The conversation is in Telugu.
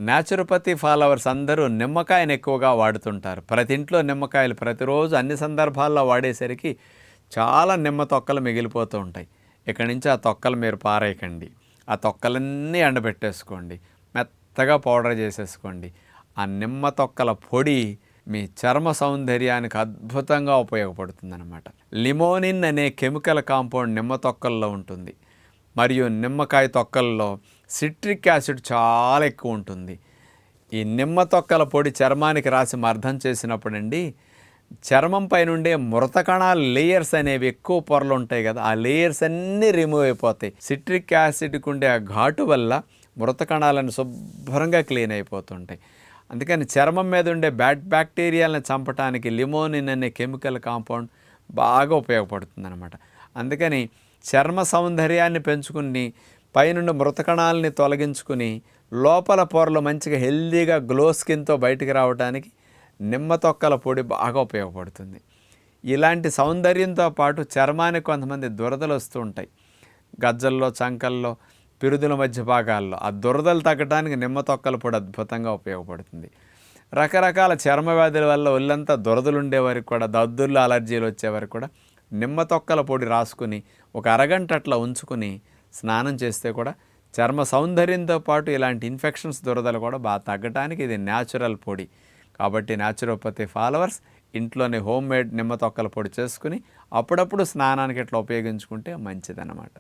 న్యాచురోపతి ఫాలోవర్స్ అందరూ నిమ్మకాయను ఎక్కువగా వాడుతుంటారు. ప్రతి ఇంట్లో నిమ్మకాయలు ప్రతిరోజు అన్ని సందర్భాల్లో వాడేసరికి చాలా నిమ్మ తొక్కలు మిగిలిపోతూ ఉంటాయి. ఇక్కడి నుంచి ఆ తొక్కలు మీరు పారేయకండి. ఆ తొక్కలన్నీ ఎండబెట్టేసుకోండి. మెత్తగా పౌడర్ చేసేసుకోండి. ఆ నిమ్మ తొక్కల పొడి మీ చర్మ సౌందర్యానికి అద్భుతంగా ఉపయోగపడుతుందన్నమాట. లిమోనిన్ అనే కెమికల్ కాంపౌండ్ నిమ్మ తొక్కల్లో ఉంటుంది. మరియు నిమ్మకాయ తొక్కల్లో సిట్రిక్ యాసిడ్ చాలా ఎక్కువ ఉంటుంది. ఈ నిమ్మ తొక్కల పొడి చర్మానికి రాసి మర్దం చేసినప్పుడండి, చర్మం పైనుండే మృత కణాల లేయర్స్ అనేవి ఎక్కువ పొరలు ఉంటాయి కదా, ఆ లేయర్స్ అన్నీ రిమూవ్ అయిపోతాయి. సిట్రిక్ యాసిడ్కి ఉండే ఆ ఘాటు వల్ల మృత కణాలను శుభ్రంగా క్లీన్ అయిపోతుంటాయి. అందుకని చర్మం మీద ఉండే బ్యాడ్ బ్యాక్టీరియాలను చంపడానికి లిమోనిన్ అనే కెమికల్ కాంపౌండ్ బాగా ఉపయోగపడుతుందన్నమాట. అందుకని చర్మ సౌందర్యాన్ని పెంచుకుని పైనుండి మృత కణాలని తొలగించుకుని లోపల పొరలు మంచిగా హెల్దీగా గ్లో స్కిన్తో బయటికి రావడానికి నిమ్మ తొక్కల పొడి బాగా ఉపయోగపడుతుంది. ఇలాంటి సౌందర్యంతో పాటు చర్మానికి కొంతమంది దురదలు వస్తూ ఉంటాయి. గజ్జల్లో, చంకల్లో, పిరుదుల మధ్య భాగాల్లో ఆ దురదలు తగ్గడానికి నిమ్మ తొక్కల పొడి అద్భుతంగా ఉపయోగపడుతుంది. రకరకాల చర్మ వ్యాధుల వల్ల ఒళ్ళంతా దురదలు ఉండేవారికి కూడా, దద్దుర్లు, అలర్జీలు వచ్చేవారికి కూడా నిమ్మ తొక్కల పొడి రాసుకుని ఒక అరగంట అట్లా ఉంచుకుని స్నానం చేస్తే కూడా చర్మ సౌందర్యంతో పాటు ఇలాంటి ఇన్ఫెక్షన్స్, దురదలు కూడా బాగా తగ్గడానికి ఇది న్యాచురల్ పొడి. కాబట్టి న్యాచురోపతి ఫాలోవర్స్ ఇంట్లోనే హోమ్ మేడ్ నిమ్మ తొక్కల పొడి చేసుకుని అప్పుడప్పుడు స్నానానికి ఇట్లా ఉపయోగించుకుంటే మంచిదన్నమాట.